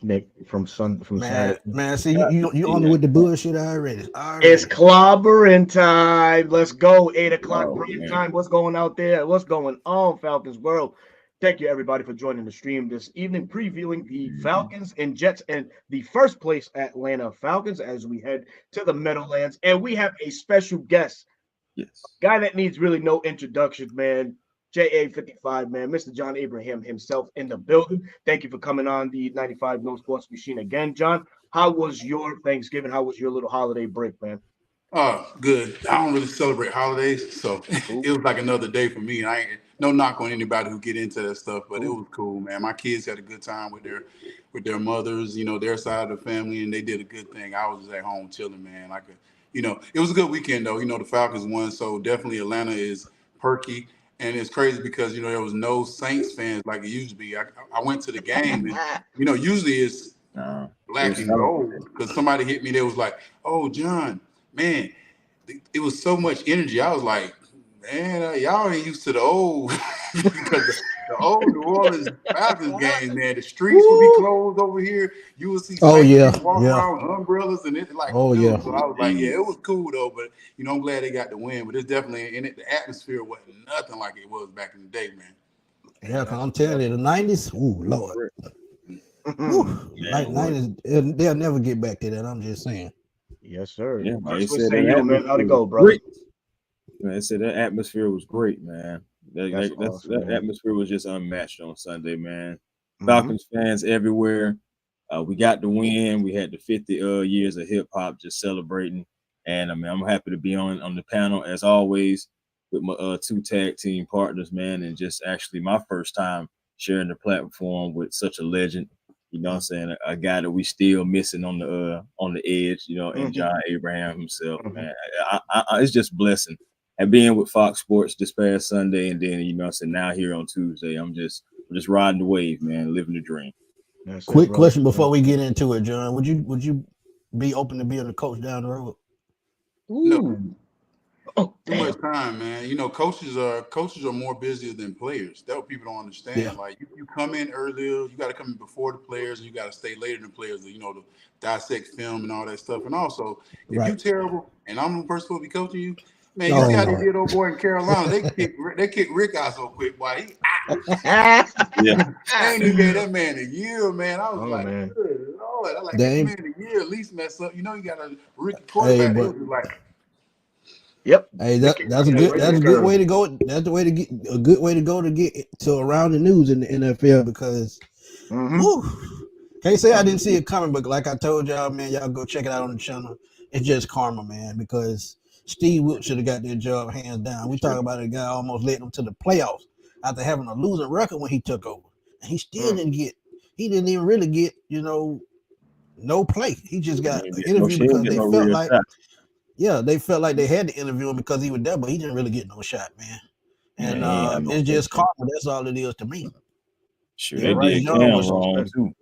Nick from Man, Saturday. man, see Uh, you on Yeah. with the bullshit already. it's Already. clobbering time. Let's go. 8 o'clock Oh prime man. time. What's going out there? What's going on, Falcons world? Thank you, everybody, for joining the stream this evening, previewing the Mhm. Falcons and Jets and the first place Atlanta Falcons as we head to the Meadowlands. And we have a special guest, Yes. guy that needs really no introduction, man. JA55, man. Mr. John Abraham himself in the building. Thank you for coming on the 95 No Sports Machine again, John. How was your Thanksgiving? How was your little holiday break, man? Oh, good. I don't really celebrate holidays, so Cool. it was like another day for me. I ain't no knock on anybody who get into that stuff, but it Cool. was cool, man. My kids had a good time with their mothers, their side of the family, and they did a good thing. I was just at home chilling, man. It was a good weekend though. The Falcons won, so definitely Atlanta is perky, and it's crazy because there was no Saints fans like it used to be. I went to the game, and usually it's It black was and gold because somebody hit me. They was like, "Oh, John, man, it was so much energy." I was like, "Man, y'all ain't used to the old because the old New Orleans Falcons game, man. The streets would be Woo! closed over here. You would see Oh Saints yeah, people walking yeah. around with umbrellas, and it's like Oh feeling." yeah. So I was like, "Yeah, indeed. it was cool though." But I'm glad they got the win. But it's definitely in it. The atmosphere wasn't nothing like it was back in the day, man. Yeah, cause That's I'm telling you, the definitely '90s. Ooh, Lord. Correct. Woo, Man, what? '90s. They'll never get back to that. I'm just saying. yes, sir. Yeah, like I Chris, what said, say that you, man? How'd atmosphere it was go, brother? great. Man, I said that atmosphere was great, man. That's awesome, That man. atmosphere was just unmatched on Sunday, man. Hmm. Falcons fans everywhere. We got the win. We had the 50 years of hip hop just celebrating, and I mean I'm happy to be on the panel as always with my two tag team partners, man, and just actually my first time sharing the platform with such a legend. You know what I'm saying? A guy that we still missing on the edge, and Hmm. John Abraham himself, Hmm. man. It's just a blessing. And being with Fox Sports this past Sunday, and then what I'm saying, now here on Tuesday, I'm just riding the wave, man, living the dream. That's it, Quick brother. question before we get into it, John. Would you be open to being a coach down the road? No, Ooh. Oh, too damn. much time, man. Coaches are more busier than players. That's what people don't Yeah. understand. Like you come in earlier, you got to come in before the players, and you got to stay later than players. To dissect film and all that stuff. And also, if you Right. terrible and I'm the person supposed to be coaching you, man, you Oh see how they Lord. did old boy in Carolina? They kicked Rick out so quick. Why he Yeah, they ain't even gave that man a year, man. I was Oh like, man. good Lord. I like give the Dame. man a year at least mess up. You got a rookie Hey, quarterback. They but was just like, Yep. hey, They kicked that's a my ass good right in the that's a good curb. way to go. That's the way to get a good way to go to get to around the news in the NFL because Hmm. whew, can't say I didn't see it coming, but like I told y'all, man, y'all go check it out on the channel. It's just karma, man, because Steve Wilkes should have got that job hands down. We talk sure. about a guy almost led them to the playoffs after having a losing record when he took over. And he didn't even really get, no play. He just He got didn't an get no, interview she didn't because get they no felt real like, shot. yeah, they felt like they had to interview him because he was there, but he didn't really get no shot, man. Man, And he ain't have no it's real just shot. karma. That's all it is to me. Sure, And they Yeah, Bryce man. did Young Karma Cam was don't wrong stress. too.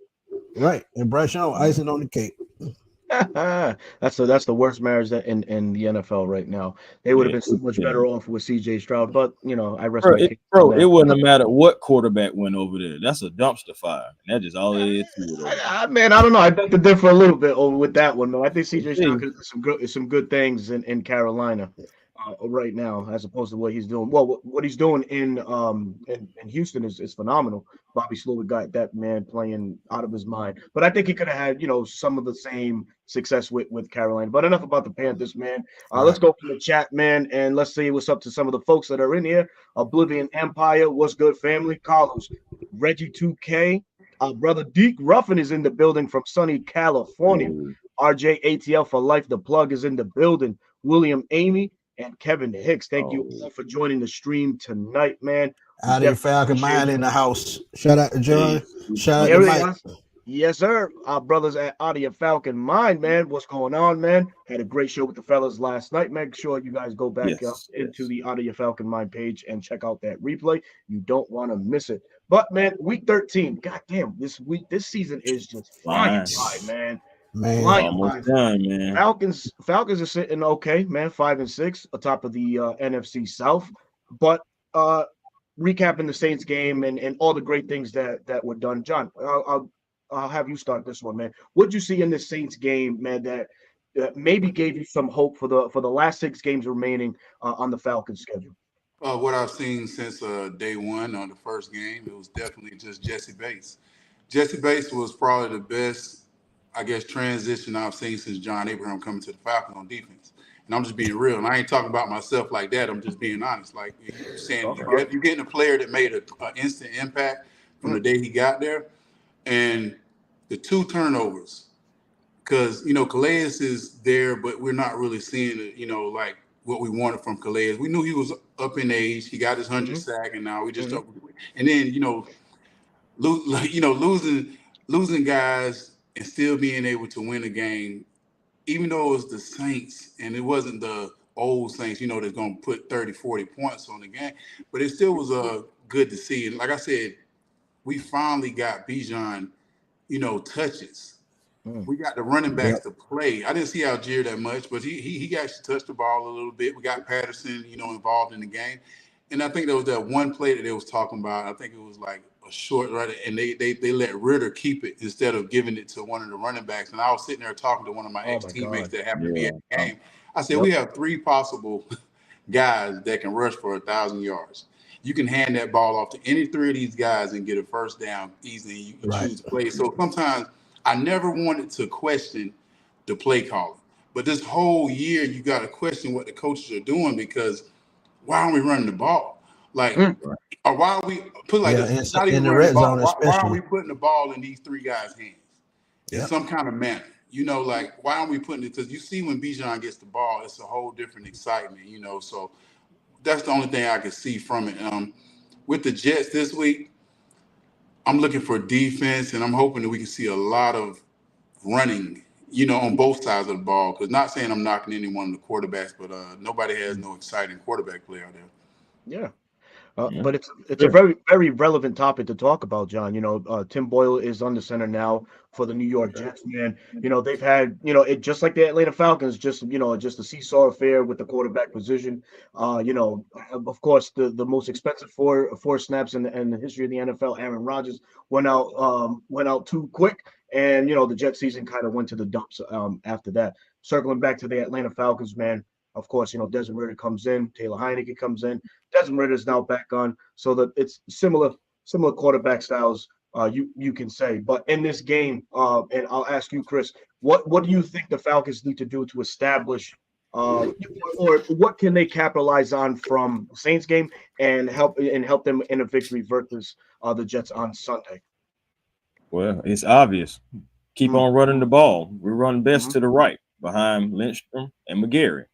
right. And Bryce Young icing on the cake. That's the worst marriage that in the NFL right now. They would have Yeah, been so much yeah. better off with CJ Stroud, but I rest my case on Bro, it that. wouldn't have mattered what quarterback went over there. That's a dumpster fire. And that's just all it is to it over Man, I don't know. I think to differ a little bit over with that one, though. I think CJ Stroud there. could do some good things in Carolina right now, as opposed to what he's doing. Well, what he's doing in Houston is phenomenal. Bobby Slowick got that man playing out of his mind, but I think he could have had some of the same success with Carolina. But enough about the Panthers, man. Let's Right. go from the chat, man, and let's see what's up to some of the folks that are in here. Oblivion Empire, what's good, family? Carlos, Reggie 2K. Brother Deke Ruffin is in the building from sunny California. Oh, RJ ATL for life. The plug is in the building. William Amy and Kevin Hicks. Thank you oh, all for joining the stream tonight, man. We Out of your definitely Falcon appreciate mind in you. the house. Shout out to hey, John. salute to Shout out to There Mike. we Mike. are. Yes, sir. Our brothers at Audio Falcon Mind, man. What's going on, man? Had a great show with the fellas last night. Make sure you guys go back up Yes, into yes. the Audio Falcon Mind page and check out that replay. You don't want to miss it. But man, week 13. God damn, this season is just flying Fine. by, man. It's Man. Flying almost by. done, man. Falcons are sitting okay, man, 5-6 atop of the NFC South. But uh recapping the Saints game and all the great things that were done, John. I'll have you start this one, man. What'd you see in this Saints game, man, that maybe gave you some hope for the last 6 games remaining on the Falcons schedule? What I've seen since day one on the first game, it was definitely just Jesse Bates. Jesse Bates was probably the best, I guess, transition I've seen since John Abraham coming to the Falcons on defense. And I'm just being real. And I ain't talking about myself like that. I'm just being honest. Like you're saying, Okay. you're getting a player that made an instant impact from the day he got there. And the 2 turnovers, because, Calais is there, but we're not really seeing it, like what we wanted from Calais. We knew he was up in age. He got his 100 sack, and now we just don't. And then, losing guys and still being able to win a game, even though it was the Saints and it wasn't the old Saints, that's going to put 30, 40 points on the game, but it still was good to see. And like I said, we finally got Bijan, touches. We got the running backs to play. I didn't see Algier that much, but he actually touched the ball a little bit. We got Patterson, involved in the game. And I think there was that one play that they was talking about. I think it was like a short, right? And they let Ritter keep it instead of giving it to one of the running backs. And I was sitting there talking to one of my ex-teammates that happened to be at the game. I said, we have 3 possible guys that can rush for 1,000 yards. You can hand that ball off to any 3 of these guys and get a first down easily. You choose to play. So sometimes I never wanted to question the play calling. But this whole year, you got to question what the coaches are doing, because why aren't we running the ball? Like, or why are we put like this? It's not even in the running red the ball. zone, Why aren't we putting the ball in these 3 guys' hands in some kind of manner? Like, why aren't we putting it? Because you see when Bijan gets the ball, it's a whole different excitement. So that's the only thing I can see from it. With the Jets this week, I'm looking for defense, and I'm hoping that we can see a lot of running, on both sides of the ball. Because not saying I'm knocking any one of the quarterbacks, but nobody has no exciting quarterback play out there. Yeah. But it's a very, very relevant topic to talk about, John. Tim Boyle is under center now for the New York Jets, man. They've had, it just like the Atlanta Falcons, just a seesaw affair with the quarterback position. Of course, the most expensive four snaps in the history of the NFL, Aaron Rodgers, went out too quick, and the Jet season kind of went to the dumps after that. Circling back to the Atlanta Falcons, man. Of course, Desmond Ritter comes in, Taylor Heineke comes in. Desmond Ritter is now back on, so that it's similar quarterback styles. You can say, but in this game, and I'll ask you, Chris, what do you think the Falcons need to do to establish, or what can they capitalize on from Saints game and help them in a victory versus the Jets on Sunday? Well, it's obvious. Keep on running the ball. We run best to the right behind Lindstrom and McGarry.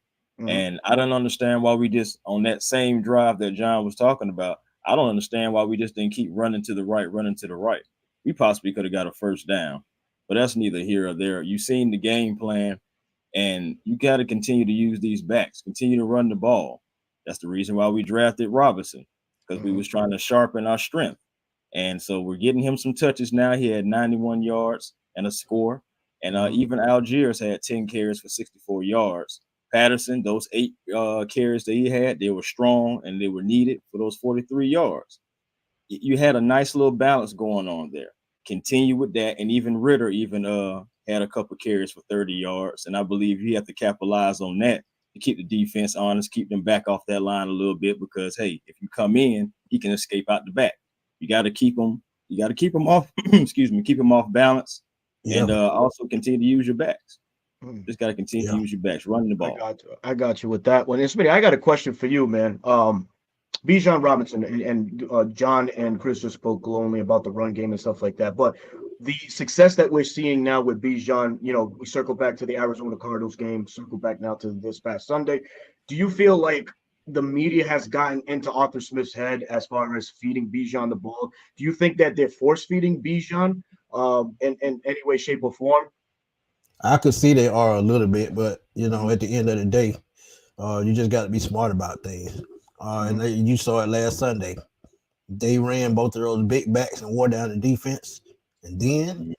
And I don't understand why we just, on that same drive that John was talking about, I don't understand why we just didn't keep running to the right. We possibly could have got a first down, but that's neither here or there. You've seen the game plan, and you got to continue to use these backs, continue to run the ball. That's the reason why we drafted Robinson, because we was trying to sharpen our strength. And so we're getting him some touches now. He had 91 yards and a score. And even Algiers had 10 carries for 64 yards. Patterson, those 8 carries that he had, they were strong and they were needed for those 43 yards. You had a nice little balance going on there. Continue with that. And even Ritter had a couple carries for 30 yards. And I believe you have to capitalize on that to keep the defense honest, keep them back off that line a little bit, because, hey, if you come in, he can escape out the back. You got to keep them off, keep them off balance, and also continue to use your backs. Just got to continue to use your backs, running the ball. I got you with that one. And Smitty, I got a question for you, man. Bijan Robinson and John and Chris just spoke glowingly about the run game and stuff like that. But the success that we're seeing now with Bijan, we circle back to the Arizona Cardinals game, circle back now to this past Sunday. Do you feel like the media has gotten into Arthur Smith's head as far as feeding Bijan the ball? Do you think that they're force feeding Bijan in any way, shape, or form? I could see they are a little bit, but at the end of the day, you just got to be smart about things. And you saw it last Sunday. They ran both of those big backs and wore down the defense. And then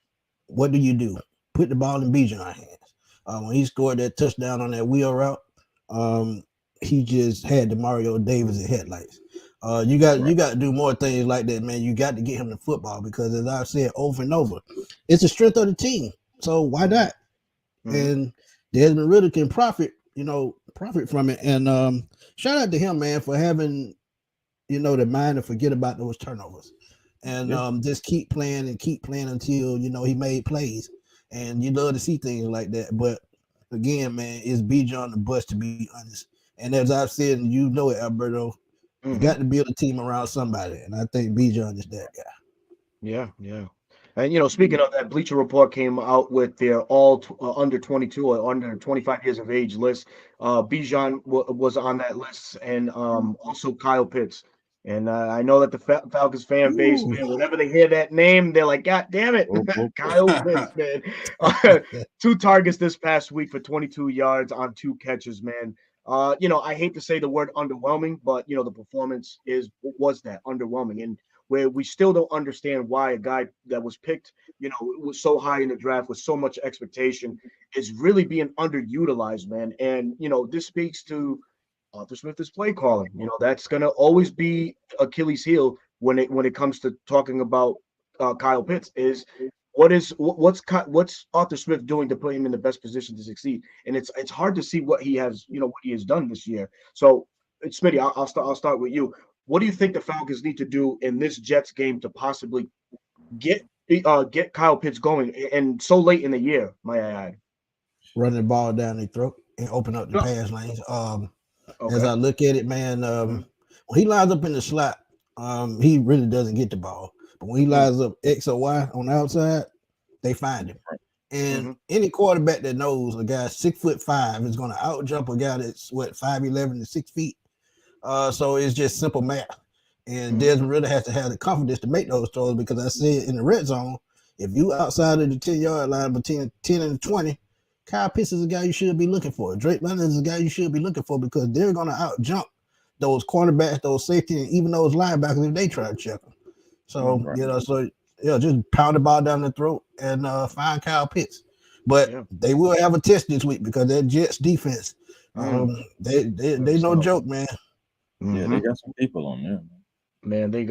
what do? Put the ball in Bijan's hands. When he scored that touchdown on that wheel route, he just had the Mario Davis in headlights. You got to do more things like that, man. You got to get him to football because, as I've said over and over, it's the strength of the team. So why not? And Desmond Ritter can profit from it. And shout out to him, man, for having the mind to forget about those turnovers and just keep playing until he made plays. And you love to see things like that. But again, man, it's Bijan the bust, to be honest. And as I've said, and you know it, Alberto. You got to build a team around somebody, and I think Bijan is that guy. Yeah. And speaking of that, Bleacher Report came out with their all under 22 or under 25 years of age list. Bijan was on that list, and also Kyle Pitts. And I know that the Falcons fan base, man, whenever they hear that name, they're like, "God damn it, Kyle Pitts, man!" 2 targets this past week for 22 yards on 2 catches, man. I hate to say the word underwhelming, but the performance was that underwhelming, and where we still don't understand why a guy that was picked, was so high in the draft with so much expectation is really being underutilized, man. And this speaks to Arthur Smith's play calling. That's gonna always be Achilles' heel when it comes to talking about Kyle Pitts. Is what's Arthur Smith doing to put him in the best position to succeed? And it's hard to see what he has done this year. So, Smitty, I'll start with you. What do you think the Falcons need to do in this Jets game to possibly get Kyle Pitts going, and so late in the year, might I add? Running the ball down their throat and open up the pass lanes. As I look at it, man, when he lines up in the slot, he really doesn't get the ball. But when he lines up X or Y on the outside, they find him. And any quarterback that knows a guy 6'5" is going to out jump a guy that's 5'11" to 6 feet. So it's just simple math. And Desmond Ritter has to have the confidence to make those throws, because I said in the red zone, if you outside of the 10-yard line between 10 and 20, Kyle Pitts is the guy you should be looking for. Drake London is the guy you should be looking for, because they're going to out jump those cornerbacks, those safety, and even those linebackers if they try to check them. So, just pound the ball down the throat and find Kyle Pitts. But they will have a test this week, because that Jets defense, they no joke, man. Yeah, they got some people on there. Man, they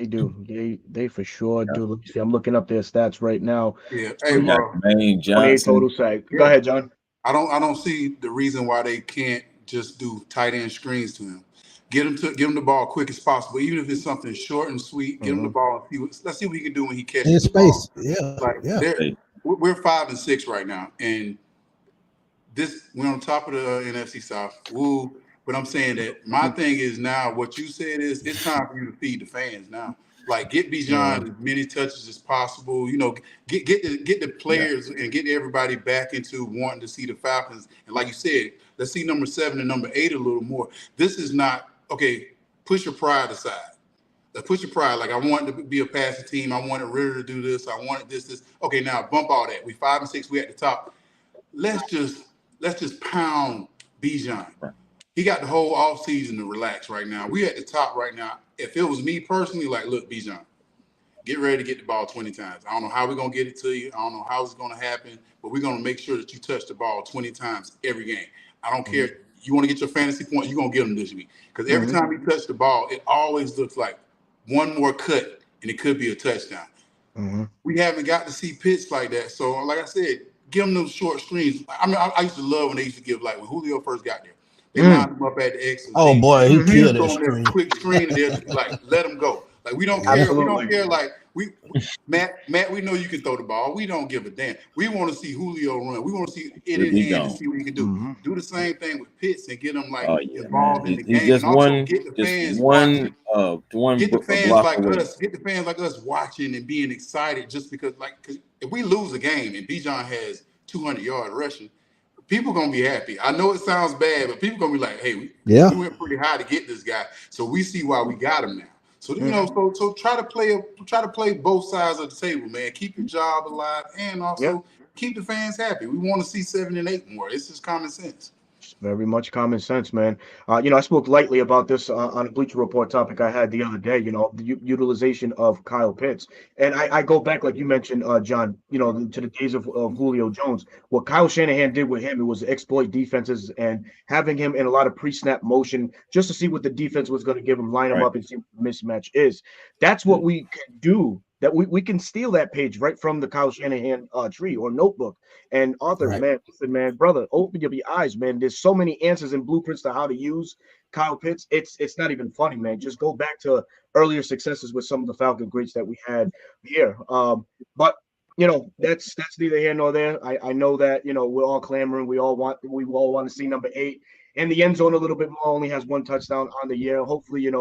do. They for sure do. Let me see. I'm looking up their stats right now. Yeah, hey, bro. 28 total sacks. Go ahead, John. I don't see the reason why they can't just do tight end screens to him. Get him the ball quick as possible, even if it's something short and sweet. Get him the ball. Let's see what he can do when he catches in the space. Ball. We're 5-6 right now, and we're on top of the NFC South. Woo. But I'm saying that my thing is now, what you said is, it's time for you to feed the fans now. Like, get Bijan as many touches as possible. Get the players and get everybody back into wanting to see the Falcons. And like you said, let's see number 7 and number 8 a little more. This is not okay. Push your pride aside. Push your pride. Like, I want it to be a passing team. I wanted Ritter to do this. I wanted this. Okay, now bump all that. We 5-6. We at the top. Let's just pound Bijan. Right. He got the whole offseason to relax right now. We at the top right now. If it was me personally, like, look, Bijan, get ready to get the ball 20 times. I don't know how we're going to get it to you. I don't know how it's going to happen, but we're going to make sure that you touch the ball 20 times every game. I don't care. You want to get your fantasy point, you're going to get them this week. Because every time you touch the ball, it always looks like one more cut, and it could be a touchdown. We haven't got to see Pitts like that. So, like I said, give them those short screens. I mean, I used to love when they used to give, like, when Julio first got there. They lined him up at the X. Oh boy, he killed that screen. Quick screen, and they'll just be like, let him go. Like, we don't care. Absolutely. We don't care. Like, Matt, we know you can throw the ball. We don't give a damn. We want to see Julio run. We want to see it in hand and see what he can do. Do the same thing with Pitts and get him involved in the game. Just and one, get the fans watching. Get the fans like us watching and being excited, just because, cause if we lose a game and Bijan has 200-yard rushing, people gonna be happy. I know it sounds bad, but people gonna be like, "Hey, we went pretty high to get this guy, so we see why we got him now." So so try to play both sides of the table, man. Keep your job alive, and also keep the fans happy. We want to see 7 and 8 more. It's just common sense. It's very much common sense, man. I spoke lightly about this on a Bleacher Report topic I had the other day. The utilization of Kyle Pitts, and I go back, like you mentioned, John. To the days of Julio Jones. What Kyle Shanahan did with him, it was exploit defenses and having him in a lot of pre-snap motion just to see what the defense was going to give him, line him Right. up, and see what the mismatch is. That's what we can do. That we can steal that page right from the Kyle Shanahan tree or notebook. And Arthur, Right. man, listen, man, brother, open your eyes, man. There's so many answers and blueprints to how to use Kyle Pitts. It's not even funny, man. Just go back to earlier successes with some of the Falcon greats that we had here. But that's neither here nor there. I know that we're all clamoring. We all want to see number 8 in the end zone a little bit more. Only has 1 touchdown on the year. Hopefully,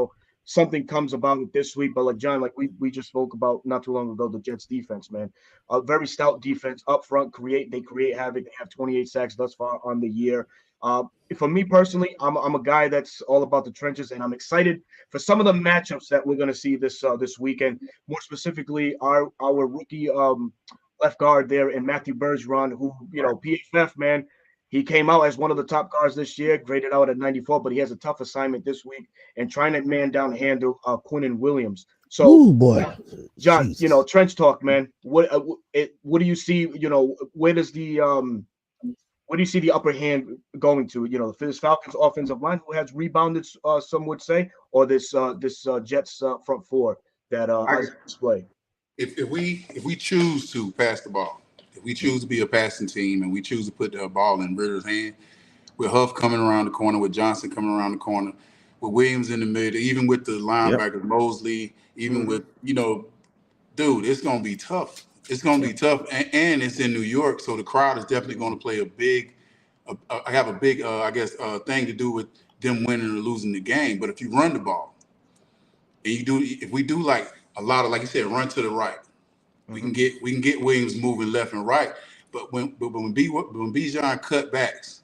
something comes about it this week. But like John, like we just spoke about not too long ago, the Jets defense, man, a very stout defense up front. They create havoc. They have 28 sacks thus far on the year. For me personally, I'm a guy that's all about the trenches, and I'm excited for some of the matchups that we're going to see this weekend. More specifically, our rookie left guard there in Matthew Bergeron, who PFF, man. He came out as one of the top guards this year, graded out at 94, but he has a tough assignment this week and trying to man down handle Quinnen Williams. So, Ooh, boy. John, Jesus. trench talk, man. What do you see? Where does what do you see the upper hand going to? This Falcons offensive line who has rebounded, some would say, or this Jets front four that I display. If we choose to pass the ball, if we choose to be a passing team and we choose to put the ball in Ritter's hand, with Huff coming around the corner, with Johnson coming around the corner, with Williams in the middle, even with the linebacker Mosley, even with dude, it's gonna be tough. It's gonna be tough, and it's in New York, so the crowd is definitely going to play a big. I have a big, thing to do with them winning or losing the game. But if you run the ball, and if we do like a lot of, like you said, run to the right, we can get Williams moving left and right. But when Bijan cut backs,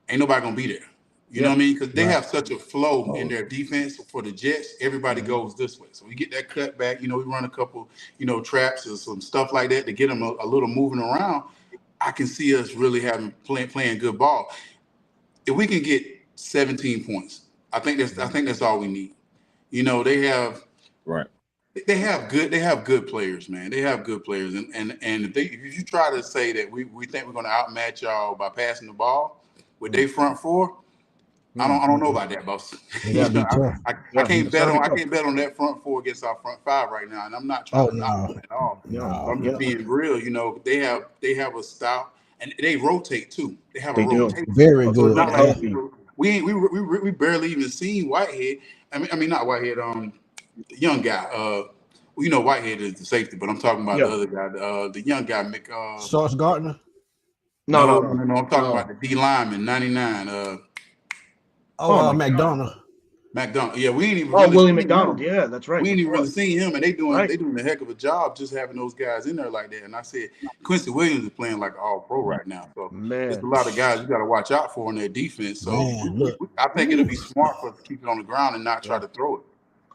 ain't nobody gonna be there. You know what I mean? Because they have such a flow in their defense for the Jets. Everybody goes this way. So we get that cut back. We run a couple, traps or some stuff like that to get them a little moving around. I can see us really playing good ball. If we can get 17 points, I think that's all we need. They have They have good players, man. They have good players, and if you try to say that we think we're going to outmatch y'all by passing the ball with their front four, I don't know about that, boss. I can't bet on that front four against our front five right now, and I'm not trying to knock them at all. I'm just being real. They have a style, and they rotate too. They have a rotation. Very good. So it's not like we barely even seen Whitehead. I mean not Whitehead. The young guy. Whitehead is the safety, but I'm talking about the other guy, the young guy, Sauce Gardner. No. I'm talking about the D lineman, 99. McDonald. McDonald. Yeah, we ain't even. William McDonald. Yeah, that's right. We ain't even really seen him, and they doing a heck of a job just having those guys in there like that. And I said Quincy Williams is playing like an all-pro right now, so there's a lot of guys you got to watch out for in their defense. So I think it'll be smart for us to keep it on the ground and not try to throw it.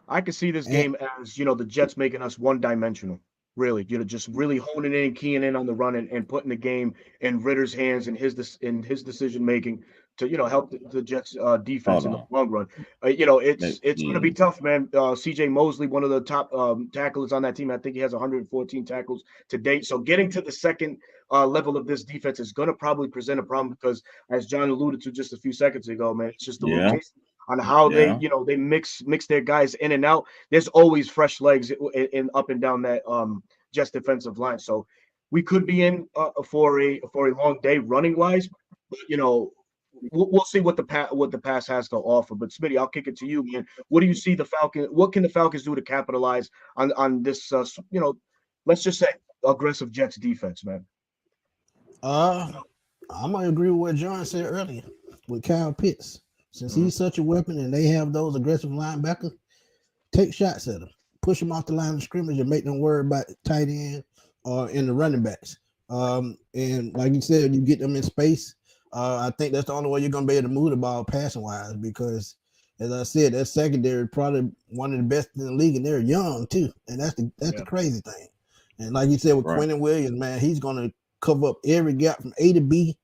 I could see this game as the Jets making us one-dimensional. Really, just really honing in, keying in on the run, and putting the game in Ritter's hands and his decision making to help the Jets defense in the long run. It's going to be tough, man. C.J. Mosley, one of the top tacklers on that team, I think he has 114 tackles to date. So getting to the second level of this defense is going to probably present a problem because, as John alluded to just a few seconds ago, man, it's just the rotation on how they mix their guys in and out. There's always fresh legs in up and down that Jets defensive line. So we could be in for a long day running wise, but we'll see what the pass has to offer. But Smitty, I'll kick it to you, man. What do you see what can the Falcons do to capitalize on this let's just say aggressive Jets defense, man? I'm gonna agree with what John said earlier with Kyle Pitts. Since he's such a weapon and they have those aggressive linebackers, take shots at him. Push them off the line of scrimmage and make them worry about tight end or in the running backs. And like you said, you get them in space. I think that's the only way you're going to be able to move the ball passing-wise because, as I said, that secondary is probably one of the best in the league, and they're young too. And that's the crazy thing. And like you said with Quinnen Williams, man, he's going to cover up every gap from A to B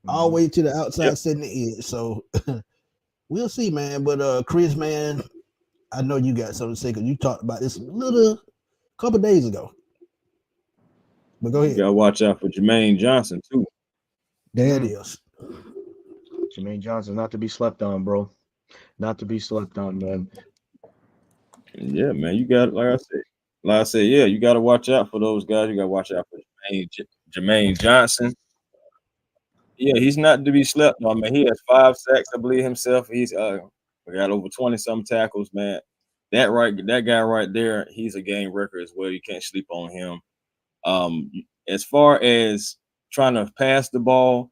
all the way to the outside Yep. setting the edge. So we'll see, man. But Chris, man, I know you got something to say because you talked about this a couple days ago. But go You ahead. gotta watch out for Jermaine Johnson too. There it is. Jermaine Johnson, not to be slept on, bro. Not to be slept on, man. Yeah, man, you got like I said, yeah, you got to watch out for those guys. You got to watch out for Jermaine Johnson. Yeah, he's not to be slept on, man. He has 5 sacks, I believe himself. He's got over 20 some tackles, man. That guy right there, he's a game record as well. You can't sleep on him. As far as trying to pass the ball,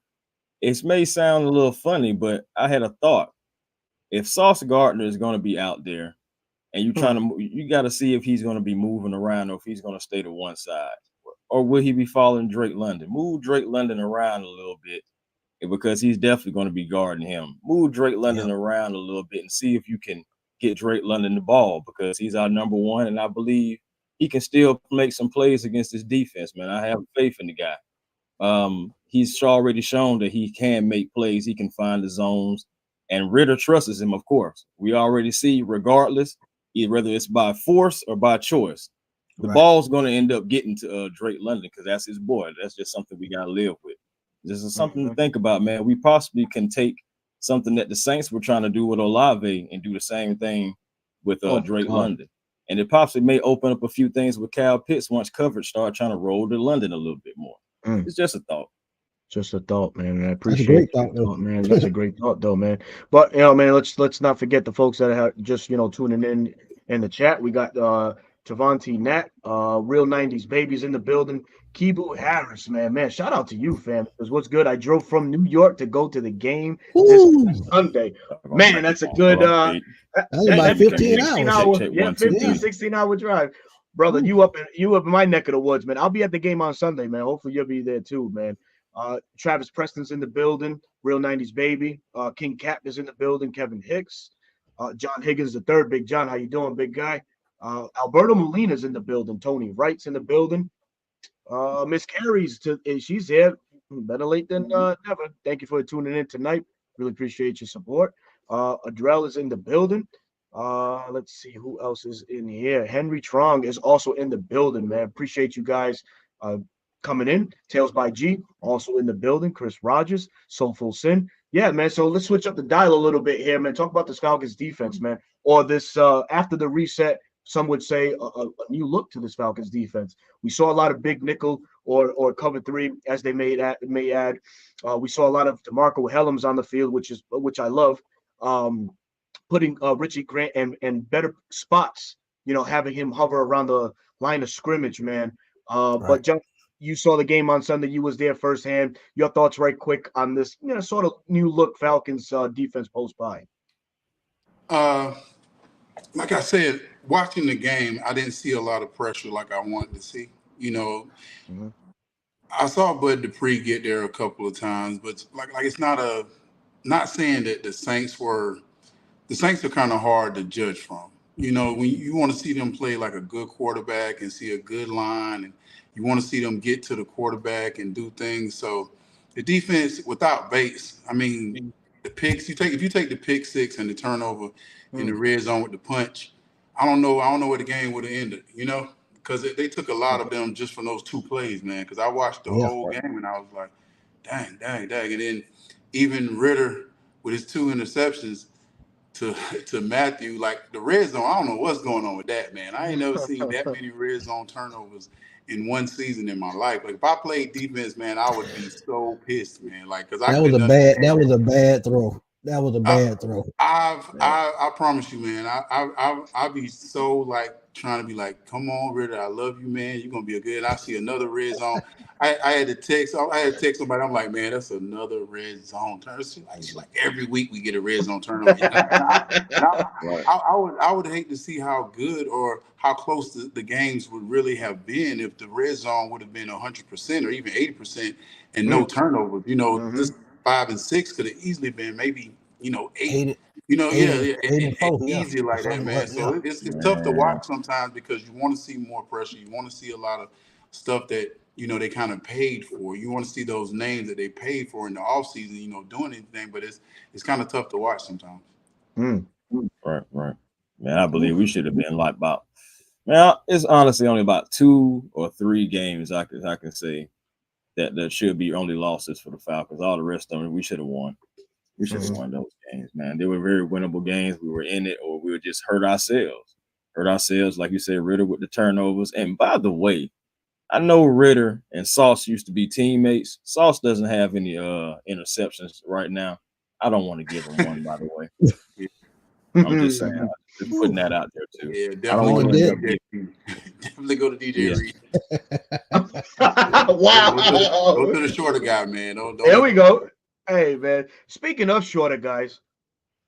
it may sound a little funny, but I had a thought. If Sauce Gardner is going to be out there, and you got to see if he's going to be moving around or if he's going to stay to one side, or will he be following Drake London? Move Drake London around a little bit because he's definitely going to be guarding him. Move Drake London around a little bit and see if you can get Drake London the ball because he's our number one, and I believe he can still make some plays against this defense, man. I have faith in the guy. He's already shown that he can make plays. He can find the zones, and Ritter trusts him, of course. We already see, regardless, whether it's by force or by choice, the ball's going to end up getting to Drake London because that's his boy. That's just something we got to live with. This is something to think about, man. We possibly can take something that the Saints were trying to do with Olave and do the same thing with Drake London. And it possibly may open up a few things with Kyle Pitts once coverage start trying to roll to London a little bit more. It's just a thought. Just a thought, man. I appreciate that thought, man. That's a great thought, though, man. But man, let's not forget the folks that are just tuning in the chat. We got Tavante Nat, Real 90s Babies in the building. Kibu Harris, man. Shout out to you, fam. Because what's good? I drove from New York to go to the game this Sunday. Man, that's a good. That's about 15 hours. 16-hour drive. Brother, you up in my neck of the woods, man. I'll be at the game on Sunday, man. Hopefully you'll be there too, man. Travis Preston's in the building. Real 90s Baby. King Cap is in the building. Kevin Hicks. John Higgins III. Big John, how you doing, big guy? Alberto Molina's in the building. Tony Wright's in the building. Miss Carey's she's here. Better late than never. Thank you for tuning in tonight. Really appreciate your support. Adrell is in the building. Let's see who else is in here. Henry Trong is also in the building, man. Appreciate you guys coming in. Tales by G also in the building. Chris Rogers, Soulful Sin. Yeah, man. So let's switch up the dial a little bit here, man. Talk about this Falcons defense, man. Or this after the reset, some would say a new look to this Falcons defense. We saw a lot of big nickel or cover three as they may add. We saw a lot of DeMarco Hellams on the field, which I love. Putting Richie Grant and better spots, having him hover around the line of scrimmage, man. But John, you saw the game on Sunday. You was there firsthand. Your thoughts right quick on this, sort of new look Falcons defense post-bye. Like I said, watching the game, I didn't see a lot of pressure like I wanted to see. I saw Bud Dupree get there a couple of times, but like it's not saying that the Saints are kind of hard to judge from. When you want to see them play like a good quarterback and see a good line, and you want to see them get to the quarterback and do things. So the defense without Bates, I mean, the picks if you take the pick six and the turnover in the red zone with the punch, I don't know where the game would have ended, because they took a lot of them just from those two plays, man. Because I watched the whole game and I was like, dang. And then even Ritter with his 2 interceptions to Matthew, like the red zone, I don't know what's going on with that, man. I ain't never seen that many red zone turnovers in one season in my life. Like if I played defense, man, I would be so pissed, man. Like because that was a bad throw. That was a bad throw. I promise you, man. I be so like trying to be like, come on, Ritter, I love you, man. You're gonna be a good. I see another red zone. I had to text somebody. I'm like, man, that's another red zone turn. It's like every week we get a red zone turnover. I would hate to see how good or how close the games would really have been if the red zone would have been 100% or even 80% and no turnovers. This 5 and 6 could have easily been maybe 8. Easy like that, man. So it's tough to watch sometimes because you want to see more pressure. You want to see a lot of stuff that they kind of paid for. You want to see those names that they paid for in the offseason, doing anything, but it's kind of tough to watch sometimes. Right. Man, I believe we should have been like about. Man, it's honestly only about 2 or 3 games I can say that should be only losses for the Falcons. All the rest of them, we should have won. We should have won those games, man. They were very winnable games. We were in it, or we were just hurt ourselves. Like you said, Ritter with the turnovers. And by the way, I know Ritter and Sauce used to be teammates. Sauce doesn't have any interceptions right now. I don't want to give him one, by the way. I'm just saying, just putting that out there too. Yeah, definitely go to DJ Reed. Wow. Go to the shorter guy, man. Don't There we go. Hey, man. Speaking of shorter guys,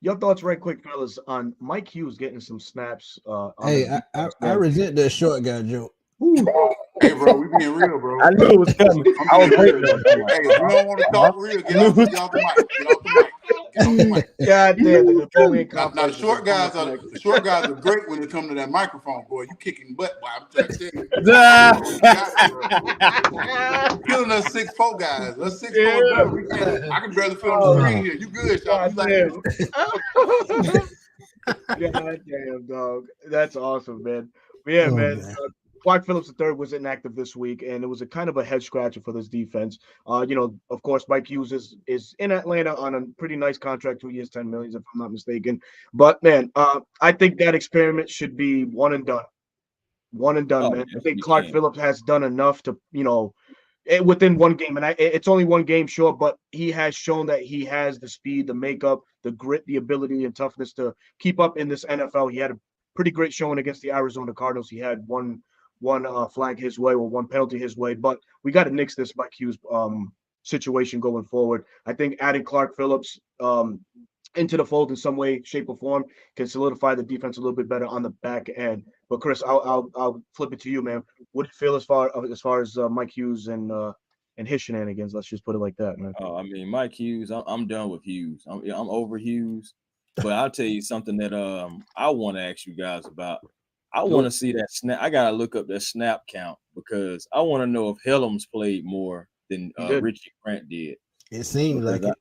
your thoughts right quick, fellas, on Mike Hughes getting some snaps. Hey, I resent that short guy joke. Hey, bro, we being real, bro. I knew it was coming. I was waiting. Hey, if you don't want to talk real, get off the mic. God damn, the Napoleon Now the short guys are great when it comes to that microphone, boy. You kicking butt, boy. I'm trying to tell you. Killing us 6'4" guys. Us 6'4" guys. I can barely fit on the screen here. You good, Sean? God damn, dog. That's awesome, man. Yeah, man. Clark Phillips III was inactive this week, and it was a kind of a head scratcher for this defense. Of course, Mike Hughes is in Atlanta on a pretty nice contract, 2 years, $10 million, if I'm not mistaken. But man, I think that experiment should be one and done. Man. I think Clark Phillips has done enough to, within one game, and it's only one game short, but he has shown that he has the speed, the makeup, the grit, the ability, and toughness to keep up in this NFL. He had a pretty great showing against the Arizona Cardinals. He had one flag his way or one penalty his way, but we got to nix this Mike Hughes situation going forward. I think adding Clark Phillips into the fold in some way, shape, or form can solidify the defense a little bit better on the back end. But Chris, I'll flip it to you, man. What do you feel as far as Mike Hughes and his shenanigans? Let's just put it like that, man. I mean, Mike Hughes, I'm done with Hughes. I'm over Hughes. But I'll tell you something that I want to ask you guys about. I want to see that snap. I gotta look up that snap count because I want to know if Helms played more than Richie Grant did. It seemed like it.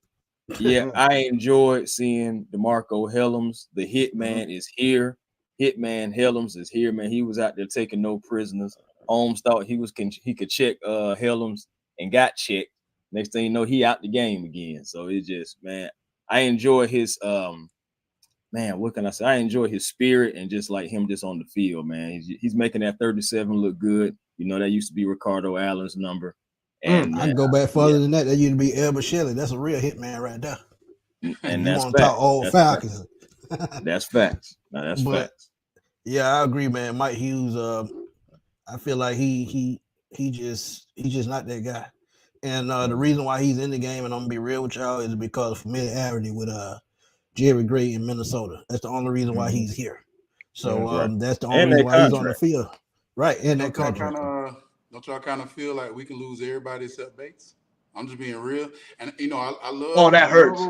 Yeah, I enjoyed seeing DeMarco Helms. The hitman is here. Hitman Helms is here, man. He was out there taking no prisoners. Holmes thought he could check Helms and got checked. Next thing you know, he out the game again. So it's just, man, I enjoy his man, what can I say? I enjoy his spirit and just like him just on the field, man. He's making that 37 look good. That used to be Ricardo Allen's number. And I can go back further than that. That used to be Elba Shelley. That's a real hitman right there. And you that's want to talk old Falcons. That's facts. No, that's facts. Yeah, I agree, man. Mike Hughes, I feel like he's just not that guy. And the reason why he's in the game, and I'm gonna be real with y'all, is because of familiarity with Jerry Gray in Minnesota. That's the only reason why he's here. So that's the only reason why he's on the field. Right, and that contract. Don't y'all kind of feel like we can lose everybody except Bates? I'm just being real. And, I love... Oh, that hurts.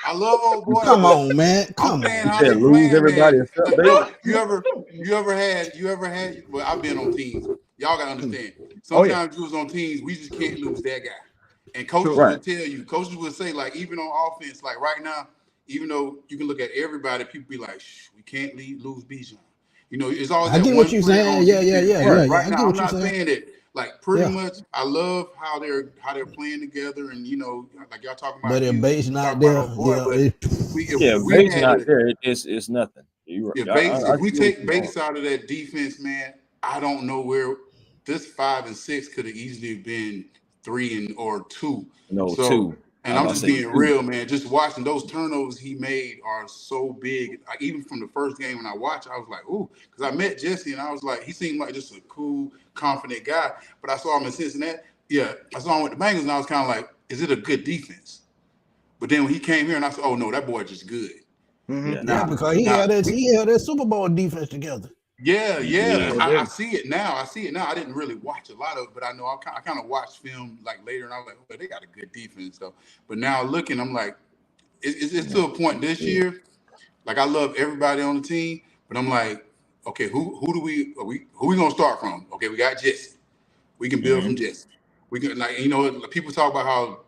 I love old boy. Come on, man. Come on. How they lose everybody except Bates. You ever had... Well, I've been on teams. Y'all got to understand. Sometimes you was on teams, we just can't lose that guy. And coaches will tell you. Coaches will say, like, even on offense, like right now, even though you can look at everybody, people be like, we can't lose Bijan. It's always I get what you're saying. Yeah. Right now, I'm not saying that. Like pretty much, I love how they're playing together, and like y'all talking about. But if Bates not there, Bates not there, it's nothing. If we take Bates out of that defense, man, I don't know where this 5 and 6 could have easily been 3 or 2. No, 2. And I'm just being real, man. Just watching those turnovers he made are so big. Like, even from the first game when I watched, I was like, ooh, because I met Jesse and I was like, he seemed like just a cool, confident guy. But I saw him in Cincinnati. Yeah, I saw him with the Bengals and I was kind of like, is it a good defense? But then when he came here and I said, oh no, that boy just good. Yeah, because he had that Super Bowl defense together. Yeah. I see it now. I didn't really watch a lot of it, but I know I kind of watched film like later, and I was like, "Oh, they got a good defense, though." But now looking, I'm like, it's to a point this year. Like I love everybody on the team, but I'm like, okay, who we gonna start from? Okay, we got Jesse, We can build from Jesse. We can, like, people talk about how,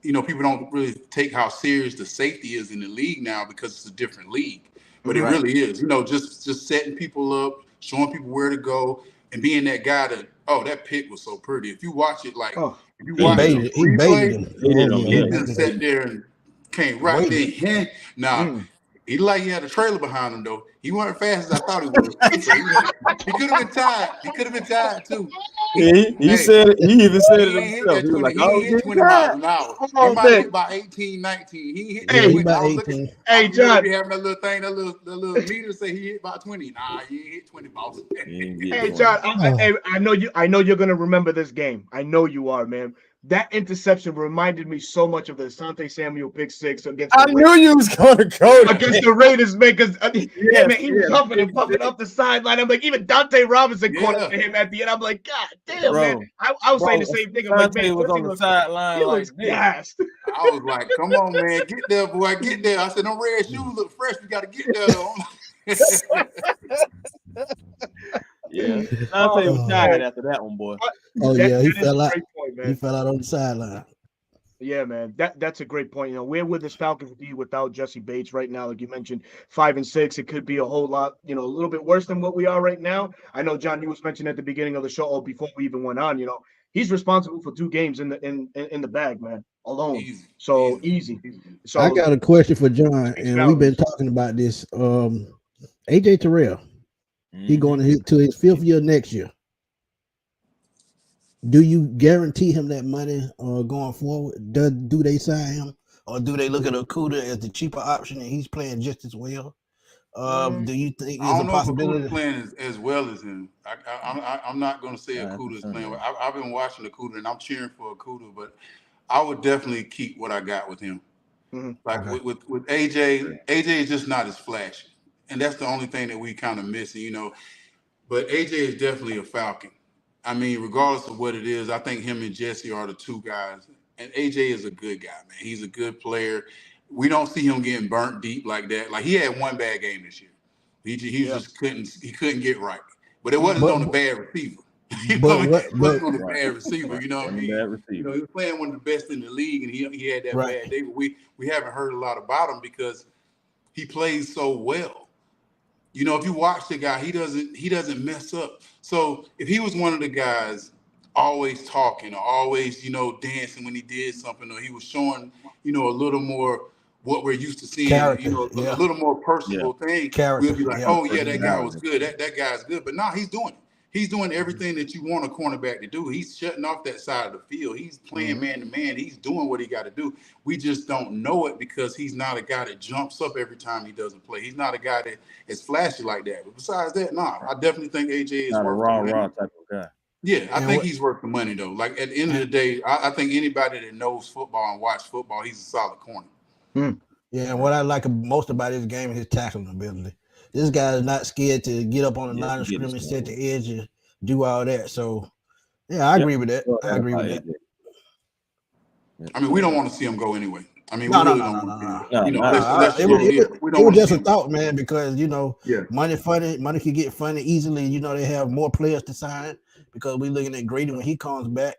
people don't really take how serious the safety is in the league now because it's a different league. But it really is. Just setting people up, showing people where to go, and being that guy that pick was so pretty. If you watch it, like, if you watch it he baited him. he just sat there and came right there. Now, he like he had a trailer behind him, though. He wasn't fast as I thought he was. So he could have been tired. He could have been tired, too. He said it. He even said it himself. He was like, he hit 20 miles an hour. He might hit about 18, 19. He hit 20. He about 18. Hey, John. Be having that little thing, that little meter say he hit about 20. Nah, he ain't hit 20 balls. Hey, John, I know you're gonna remember this game. I know you are, man. That interception reminded me so much of the Asante Samuel pick six against. I knew you was gonna go against the Raiders, man. Because he was pumping and pumping up the sideline. I'm like, even Dante Robinson caught up to him at the end. I'm like, God damn, man. I was saying the same thing. I'm like, man, was on the sideline. He looks gassed. I was like, come on, man, get there, boy, get there. I said, them red shoes look fresh. We got to get there, though. Yeah, Dante was tired after that one, boy. He fell out. He fell out on the sideline. Yeah, man, that's a great point. Where would this Falcons be without Jesse Bates right now? Like you mentioned, 5-6. It could be a whole lot, a little bit worse than what we are right now. I know, John, you was mentioning at the beginning of the show, or before we even went on. He's responsible for 2 games in the bag, man, alone. Easy. So I got a question for John, and we've been talking about this. AJ Terrell. He going to his 5th year next year. Do you guarantee him that money going forward? Do they sign him, or do they look at Okudah as the cheaper option and he's playing just as well? Do you think there's a possibility? If playing as well as him? I'm not going to say Okudah's playing. I've been watching Okudah and I'm cheering for Okudah, but I would definitely keep what I got with him. With AJ is just not as flashy. And that's the only thing that we kind of missing, But AJ is definitely a Falcon. I mean, regardless of what it is, I think him and Jesse are the 2 guys. And AJ is a good guy, man. He's a good player. We don't see him getting burnt deep like that. Like, he had one bad game this year. He just couldn't get right. But it wasn't on a bad receiver. It wasn't on a bad receiver. You know what I mean? He was playing one of the best in the league, and he had that bad day. But we haven't heard a lot about him because he plays so well. If you watch the guy, he doesn't mess up. So if he was one of the guys always talking or always, dancing when he did something, or he was showing, a little more what we're used to seeing, a little more personable thing, we'll be like, that guy was good. That guy's good. But now he's doing it. He's doing everything that you want a cornerback to do. He's shutting off that side of the field. He's playing man-to-man. He's doing what he got to do. We just don't know it because he's not a guy that jumps up every time he doesn't play. He's not a guy that is flashy like that. But besides that, I definitely think AJ is not worth a raw type of guy. Yeah, I think he's worth the money, though. Like, at the end of the day, I think anybody that knows football and watch football, he's a solid corner. Yeah, and what I like most about his game is his tackling ability. This guy is not scared to get up on the line of scrimmage, set the edge, and do all that. So, I agree with that. I agree with that. I mean, we don't want to see him go anyway. I mean, no. It was just a thought, man, because money funny, money can get funny easily. They have more players to sign because we're looking at Grady when he comes back.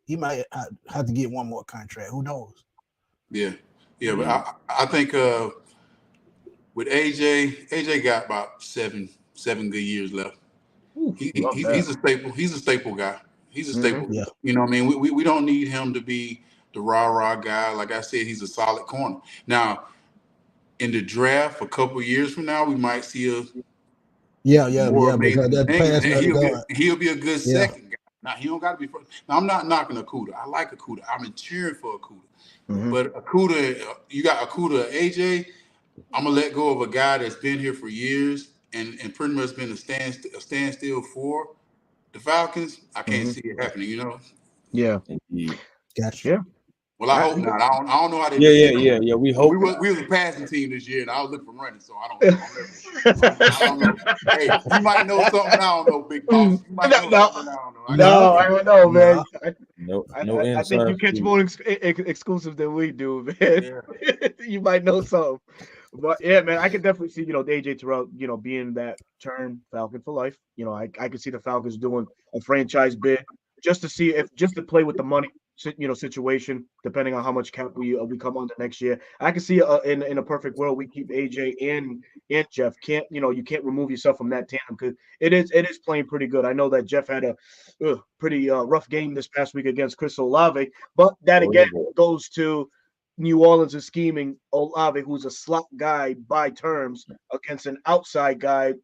He might have to get one more contract. Who knows? Yeah, but I think with AJ got about seven good years left. He's a staple. He's a staple guy. He's a staple. Yeah. You know what I mean? We don't need him to be the rah-rah guy. Like I said, he's a solid corner. Now, in the draft, a couple of years from now, we might see a because that he'll be a good second guy. Now, he don't got to be first. Now, I'm not knocking Okudah. I like Okudah. I'm cheering for Okudah. But Okudah, you got Okudah, AJ. I'm gonna let go of a guy that's been here for years and pretty much been a standstill for the Falcons. I can't see it happening. Yeah. Gotcha. Yeah. Well, I hope not. I don't know how they. Yeah. We hope we was a passing team this year, and I was looking for running, so I don't know. Hey, you might know something I don't know, Big Boss. You might know something I don't know. I don't know, man. I think you catch more exclusive than we do, man. Yeah. You might know something. But yeah, man, I can definitely see, AJ Terrell, being that turn Falcon for life. I could see the Falcons doing a franchise bid, just to see if just to play with the money, situation, depending on how much cap we come under next year. I can see in a perfect world we keep AJ and Jeff. You can't remove yourself from that tandem because it is playing pretty good. I know that Jeff had a pretty rough game this past week against Chris Olave, but that Oh, again yeah. goes to New Orleans is scheming Olave, who's a slot guy by terms, against an outside guy,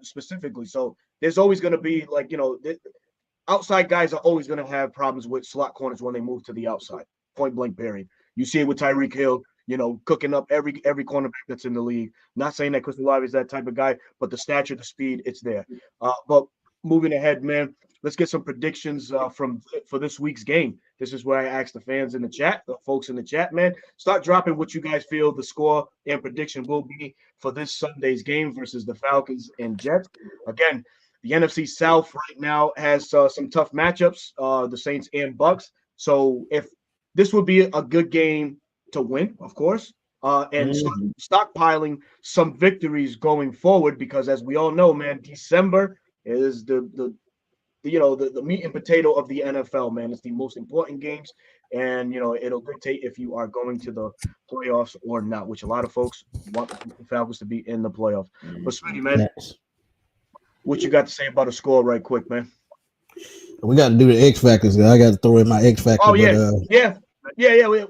specifically. So there's always going to be outside guys are always going to have problems with slot corners when they move to the outside. Point blank, period. You see it with Tyreek Hill, cooking up every cornerback that's in the league. Not saying that Chris Olave is that type of guy, but the stature, the speed, it's there. But moving ahead, man, let's get some predictions for this week's game. This is where I ask the fans in the chat, the folks in the chat, man, start dropping what you guys feel the score and prediction will be for this Sunday's game versus the Falcons and Jets. Again, the NFC South right now has some tough matchups, the Saints and Bucks. So if this would be a good game to win, of course, and stockpiling some victories going forward, because as we all know, man, December is the meat and potato of the NFL, man. It's the most important games, and it'll dictate if you are going to the playoffs or not, which a lot of folks want the Falcons to be in the playoffs. But Smitty, man, Yes. what you got to say about a score, right quick, man? We got to do the X factors. I got to throw in my X factor. Oh yeah, yeah.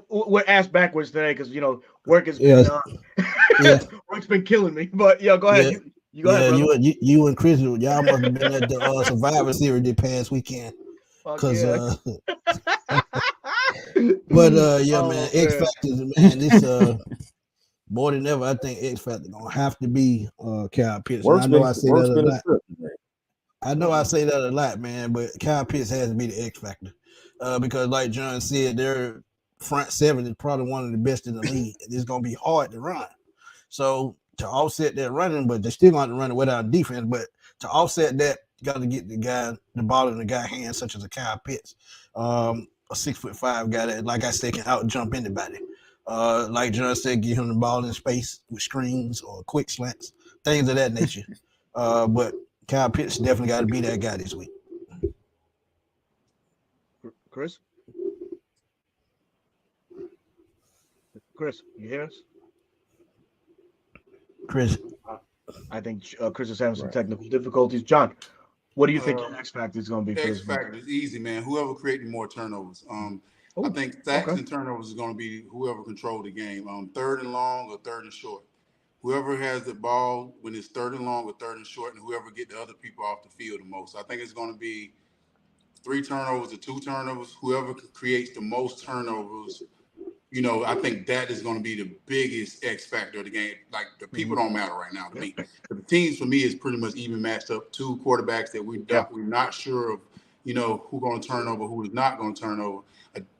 We're asked backwards today because work has been work's been killing me. But yeah, go ahead. Yeah. You go ahead, brother. You and Chris, y'all must have been at the Survivor Series this past weekend. Because, man, X Factors, man, this more than ever, I think X Factor gonna have to be Kyle Pitts. I know I say that a lot. I know I say that a lot, man, but Kyle Pitts has to be the X Factor because, like John said, their front seven is probably one of the best in the league. It's gonna be hard to run. So to offset that running, but they're still going to run it without defense. But to offset that, you got to get the ball in the guy's hands, such as a Kyle Pitts, a 6'5" guy that, like I said, can out jump anybody. Like John said, get him the ball in space with screens or quick slants, things of that nature. But Kyle Pitts definitely got to be that guy this week. Chris, you hear us? Chris, I think Chris is having some technical difficulties. John, what do you think your X factor is going to be? X factor is easy, man. Whoever created more turnovers. I think sacks and turnovers is going to be whoever controlled the game. Third and long or third and short. Whoever has the ball when it's third and long or third and short, and whoever get the other people off the field the most. I think it's going to be 3 turnovers or 2 turnovers. Whoever creates the most turnovers. I think that is going to be the biggest X factor of the game. Like, the people don't matter right now to me. The teams for me is pretty much even matched up. 2 quarterbacks that we're not sure of, who's going to turn over, who is not going to turn over.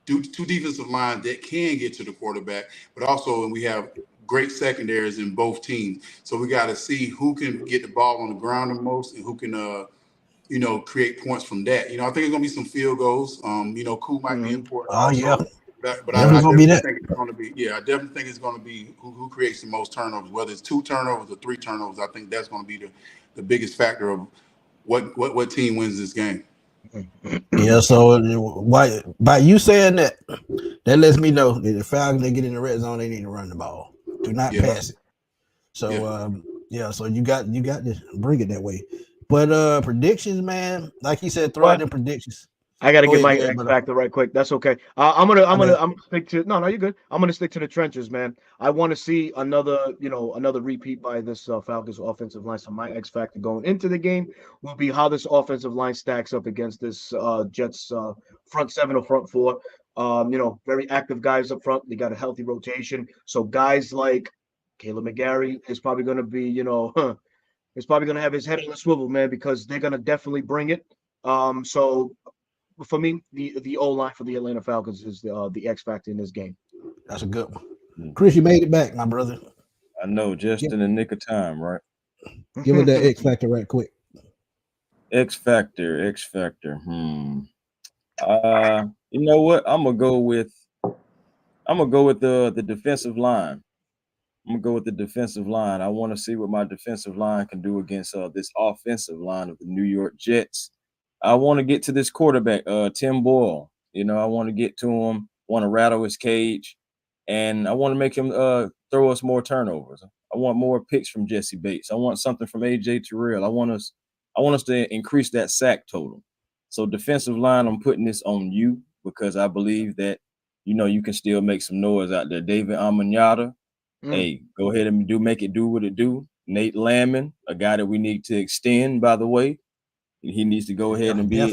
2 defensive lines that can get to the quarterback, but also we have great secondaries in both teams. So we got to see who can get the ball on the ground the most and who can, create points from that. I think it's going to be some field goals. Cool might be important. Oh, also. yeah. But I definitely think it's going to be. Yeah, I definitely think it's going to be who creates the most turnovers. Whether it's 2 turnovers or 3 turnovers, I think that's going to be the biggest factor of what team wins this game. Yeah. So by you saying that lets me know that the Falcons, they get in the red zone, they need to run the ball. Do not pass it. So so you got to bring it that way. But predictions, man, like you said, throw out them predictions. I gotta get my X factor right quick. That's okay. I'm gonna stick to no, you're good. I'm gonna stick to the trenches, man. I want to see another repeat by this Falcons offensive line. So my X factor going into the game will be how this offensive line stacks up against this Jets front 7 or front 4. Very active guys up front. They got a healthy rotation. So guys like Caleb McGarry is probably gonna be, is probably gonna have his head on the swivel, man, because they're gonna definitely bring it. So for me, the O line for the Atlanta Falcons is the X factor in this game. That's a good one. Chris, you made it back, my brother. I know, just in the nick of time, right? Give it that X factor right quick. X factor. You know what? I'm gonna go with the defensive line. I'm gonna go with the defensive line. I want to see what my defensive line can do against this offensive line of the New York Jets. I want to get to this quarterback, Tim Boyle. You know, I want to get to him, want to rattle his cage, and I want to make him throw us more turnovers. I want more picks from Jesse Bates. I want something from AJ Terrell. I want us to increase that sack total. So defensive line, I'm putting this on you because I believe that, you know, you can still make some noise out there. David Amanyata, hey, go ahead and make it do what it do. Nate Landman, a guy that we need to extend, by the way. He needs to go ahead and be a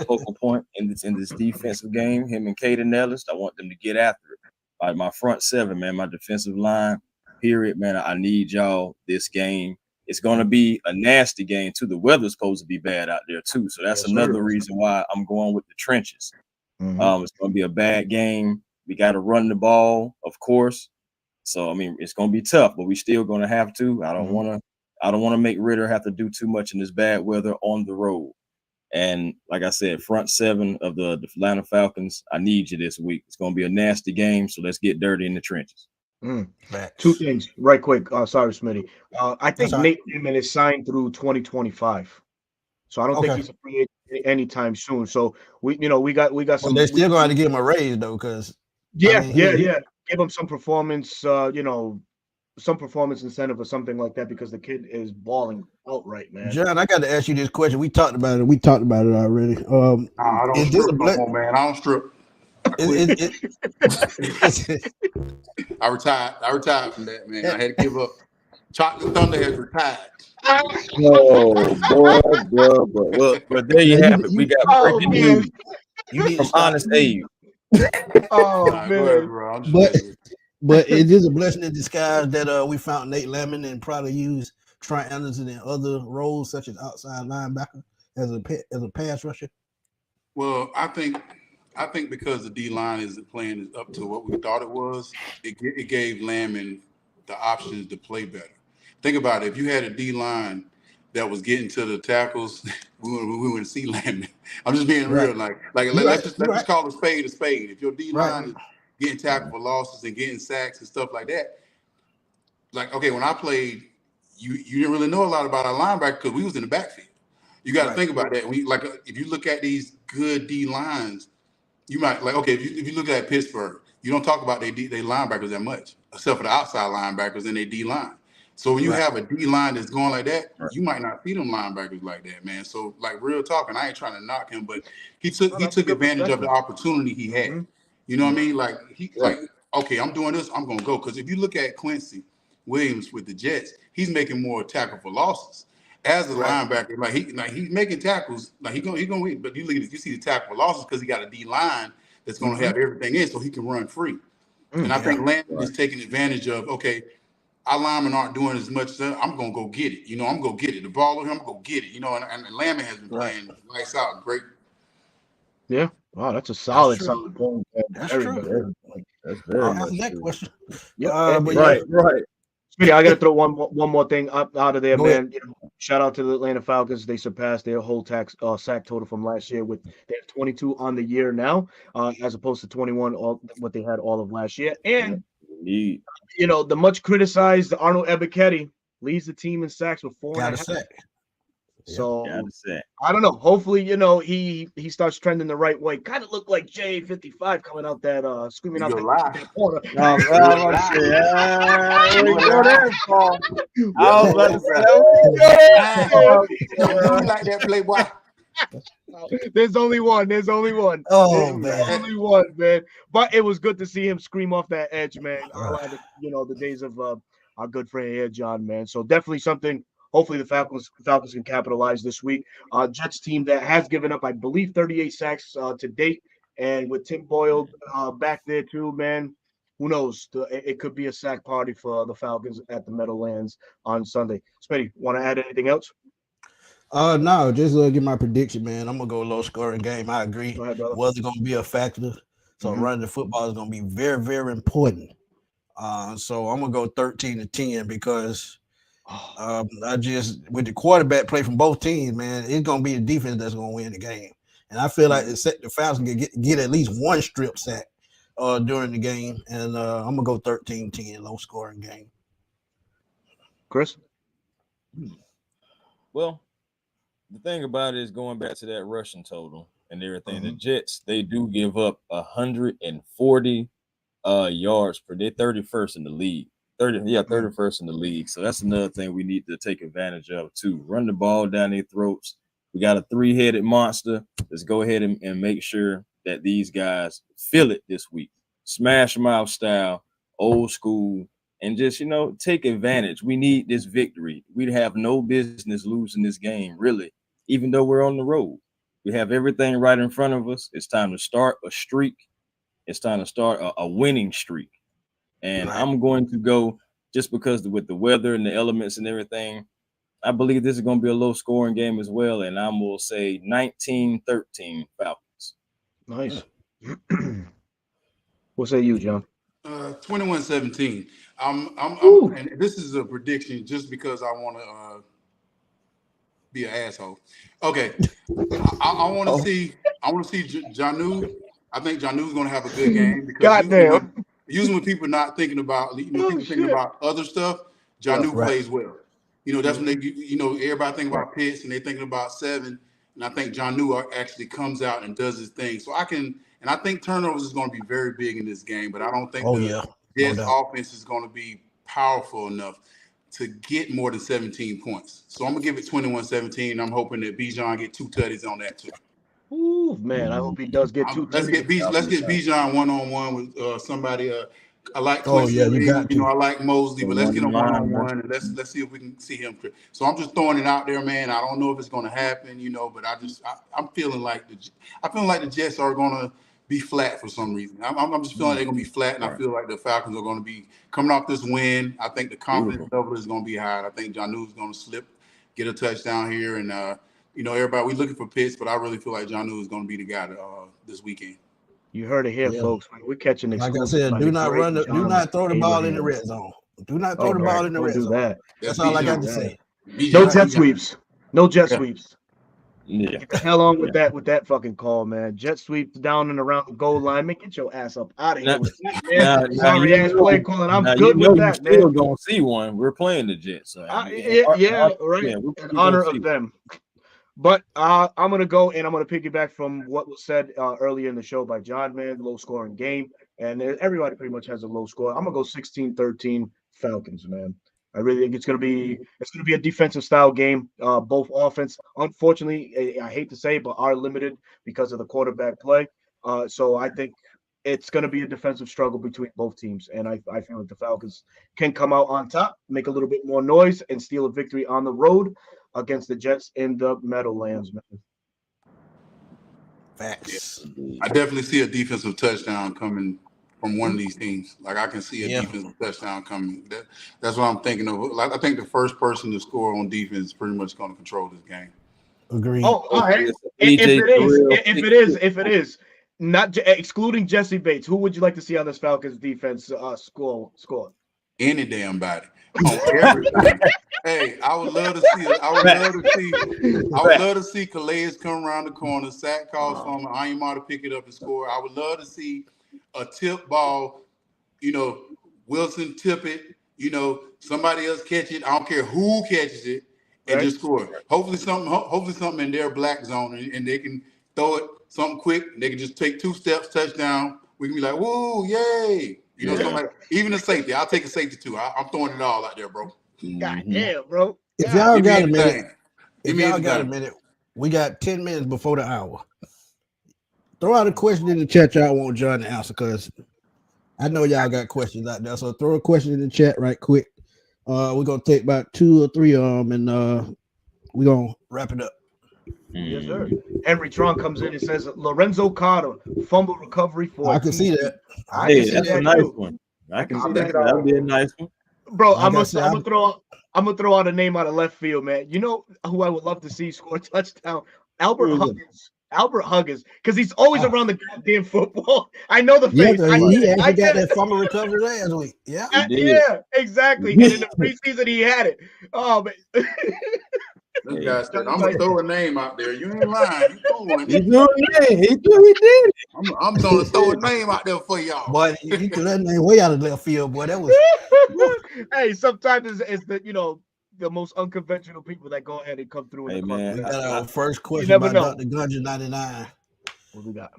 focal point in this defensive game. Him and Caden Ellis, I want them to get after it. Like my front seven, man, my defensive line, period, man. I need y'all this game. It's going to be a nasty game, too. The weather's supposed to be bad out there, too. So that's another reason why I'm going with the trenches. It's going to be a bad game. We got to run the ball, of course. So, I mean, it's going to be tough, but we still going to have to. I don't want to make Ritter have to do too much in this bad weather on the road. And like I said, front seven of the Atlanta Falcons, I need you this week. It's going to be a nasty game, so let's get dirty in the trenches. Two things, right quick. Sorry, Smitty. I think Nate Landman is signed through 2025, so I don't think he's a free agent anytime soon. So we got some. They're still going to give him a raise though, because give him some performance. Some performance incentive or something like that because the kid is balling outright, man. John, I got to ask you this question. We talked about it. Already. I don't strip no more, man. I don't strip. I retired from that, man. I had to give up. Chocolate Thunder has retired. Oh, boy. But there you have it. We got breaking news. You need from Honest Abe. Oh, man. Go ahead, bro. But it is a blessing in disguise that we found Nate Landman and probably use Trent Anderson in other roles such as outside linebacker as a pass rusher. Well, I think because the D line isn't playing up to what we thought it was, it gave Landman the options to play better. Think about it. If you had a D line that was getting to the tackles, we wouldn't see Landman. I'm just being real. Let's just call a spade a spade. If your D line is getting tackled for losses and getting sacks and stuff like that, like, okay, when I played, you didn't really know a lot about our linebacker because we was in the backfield. You got to think about that. If you look at these good D lines, you might if you look at Pittsburgh, you don't talk about their linebackers that much, except for the outside linebackers and their D line. So when you have a D line that's going like that, you might not see them linebackers like that, man. So like real talking, I ain't trying to knock him, but he took advantage of the opportunity he had. You know what I mean? Like okay, I'm doing this, I'm gonna go. Because if you look at Quincy Williams with the Jets, he's making more tackle for losses. As a linebacker, he's making tackles, he gonna win. But you see the tackle for losses because he got a D line that's gonna have everything in so he can run free. And I think Landman is taking advantage of, okay, our linemen aren't doing as much. I'm gonna go get it. I'm gonna get it. The ball on him, I'm gonna get it. And Landman has been playing lights out, great. Yeah. Wow, that's a solid point. That's true. That's very much that true. question. Right. Smitty, I got to throw one more thing out of there, man. Shout out to the Atlanta Falcons. They surpassed their whole sack total from last year. They have 22 on the year now, as opposed to 21, what they had all of last year. And the much criticized Arnold Ebiketie leads the team in sacks with 4.5. So I don't know. Hopefully, he starts trending the right way. Kind of looked like J55 coming out that screaming out that corner. Like that playboy. There's only one. Oh, man. Only one, man. But it was good to see him scream off that edge, man. The days of our good friend here, John, man. So definitely something. Hopefully the Falcons can capitalize this week. Jets team that has given up, I believe, 38 sacks to date. And with Tim Boyle back there too, man, who knows? It could be a sack party for the Falcons at the Meadowlands on Sunday. Smitty, want to add anything else? No, just give my prediction, man. I'm going to go low scoring game. I agree. Go ahead, brother. Weather's going to be a factor. So running the football is going to be very, very important. So I'm going to go 13-10 because with the quarterback play from both teams, man, it's gonna be the defense that's gonna win the game. And I feel like the Falcons can get at least one strip sack during the game. And I'm gonna go 13-10, low scoring game. Chris? Well, the thing about it is going back to that rushing total and everything. The Mhm. Jets, they do give up 140 yards per day, 31st in the league. 31st in the league. So that's another thing we need to take advantage of too. Run the ball down their throats. We got a 3-headed monster. Let's go ahead and make sure that these guys feel it this week. Smash mouth style, old school, and just, take advantage. We need this victory. We have no business losing this game, really, even though we're on the road. We have everything right in front of us. It's time to start a streak. It's time to start a winning streak. And Right. I'm going to go just because with the weather and the elements and everything. I believe this is going to be a low scoring game as well. And I will say 19-13 Falcons. Nice. What say you, John? 21-17. Ooh. And this is a prediction just because I want to be an asshole. Okay, I want to see. I want to see Janu. I think Janu's going to have a good game because Goddamn. usually when people not thinking about, people thinking about other stuff, Janu Right. plays well. That's when they, everybody think about Pitts and they thinking about 7. And I think Janu actually comes out and does his thing. So I think turnovers is going to be very big in this game, but I don't think Jets offense is going to be powerful enough to get more than 17 points. So I'm going to give it 21-17. I'm hoping that Bijan get 2 tutties on that too. Ooh, man, I hope he does get 2 Let's get Bijan one-on-one with somebody. I like Oh, Quincy. yeah, you got to. I like Mosley, but let's get him One-on-one, one-on-one and let's see if we can see him. So I'm just throwing it out there, man. I don't know if it's going to happen, but I'm feeling like the Jets are going to be flat for some reason. I'm just feeling like they're going to be flat, and I feel like the Falcons are going to be coming off this win. I think the confidence level is going to be high. I think Janu's going to slip, get a touchdown here, and everybody, we looking for Pitts, but I really feel like Janu is going to be the guy this weekend. You heard it here, folks. We're catching Like exclusive. I said, do not throw the ball in the red zone. Do not throw the ball in the red zone. That. That's all I got to say. No jet sweeps. No jet sweeps. Yeah. Get the hell on with that fucking call, man. Jet sweeps down and around the goal line. Man, get your ass up out of here. Sorry ass play calling. I'm good with that, man. Still gonna see one. We're playing the Jets. So right. Yeah, in honor of them. But I'm going to go and I'm going to piggyback from what was said earlier in the show by John, man. Low scoring game. And everybody pretty much has a low score. I'm going to go 16-13 Falcons, man. I really think it's going to be a defensive style game. Both offense, unfortunately, I hate to say it, but are limited because of the quarterback play. So I think it's going to be a defensive struggle between both teams. And I feel like the Falcons can come out on top, make a little bit more noise, and steal a victory on the road against the Jets in the Meadowlands, man. Facts. I definitely see a defensive touchdown coming from one of these teams. Like I can see a defensive touchdown coming. That's what I'm thinking of. Like I think the first person to score on defense is pretty much going to control this game. Agreed. Oh, all right. If it is, not excluding Jesse Bates, who would you like to see on this Falcons defense score? Any damn body on everything. Hey, I would love to see Calais come around the corner, sack calls from him, Ayamar to pick it up and score. I would love to see a tip ball, Wilson tip it, somebody else catch it. I don't care who catches it and just score. Hopefully something in their black zone and they can throw it something quick. They can just take 2 steps, touchdown. We can be like, woo, yay. Something like even a safety. I'll take a safety too. I'm throwing it all out there, bro. God damn, bro. If y'all got a minute, we got 10 minutes before the hour. Throw out a question in the chat y'all want John to answer, because I know y'all got questions out there. So throw a question in the chat right quick. We're gonna take about 2 or 3 of them, and we're gonna wrap it up. Yes, sir. Henry Tron comes in and says Lorenzo Carter fumble recovery for. I can see that. That's a nice one. I can see that. That'll be a nice one. Bro, I'm gonna throw out a name out of left field, man. You know who I would love to see score a touchdown? Albert Huggins, because he's always around the goddamn football. I know the face. I got that fumble recovery last week. Yeah, exactly. And in the preseason, he had it. Oh, man. This guy said, I'm gonna throw a name out there. You ain't lying. He did. I'm gonna throw a name out there for y'all. Boy, you threw that name way out of left field, boy. That was hey, sometimes it's the the most unconventional people that go ahead and come through in Hey, the man, We club. got our first You question never by know. Dr. Gunja 99. What we got?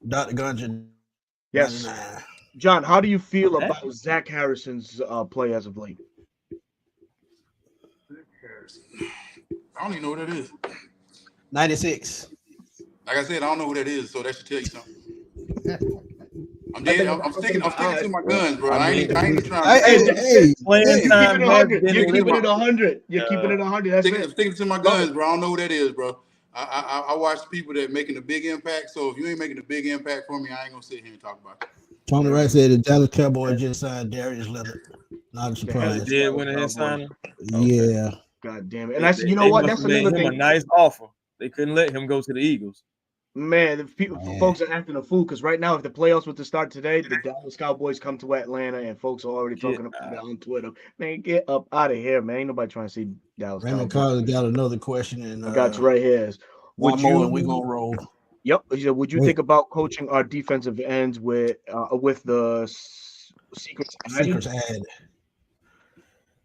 Dr. Gunja Yes, 99. John. How do you feel Okay. about Zach Harrison's play as of late? I don't even know what that is. 96. Like I said, I don't know who that is, so that should tell you something. I'm I dead. think I'm I'm sticking. I'm sticking to my Well, guns, bro. I I mean, ain't even trying Hey, to. hey, hey, playing hey. You're time keeping it has 100. been You're keeping it limited. 100. You're keeping it 100. That's I'm it. sticking to my Love guns, it. bro. I don't know who that is, bro. I watch people that making a big impact. So if you ain't making a big impact for me, I ain't gonna sit here and talk about you. Tony Wright said the Dallas Cowboys just signed Darius Leonard. Not a The Oh, they Dallas surprise. did win a Cowboys. signing. Okay. Yeah. God damn it. And They, I they, said, you know they what? must That's have made another him a thing. nice offer. They couldn't let him go to the Eagles. Man, the people, Man. folks are acting a fool because right now, if the playoffs were to start today, the Dallas Cowboys come to Atlanta, and folks are already Get talking about it out. on Twitter. Man, get up out of here, man. Ain't nobody trying to see Dallas Raymond Cowboys. Carter got another question, and I got you right here. one Would more, and we're you? gonna roll. Yep. He said, would you Go ahead. think about coaching our defensive ends with the secrets added? Secrets add.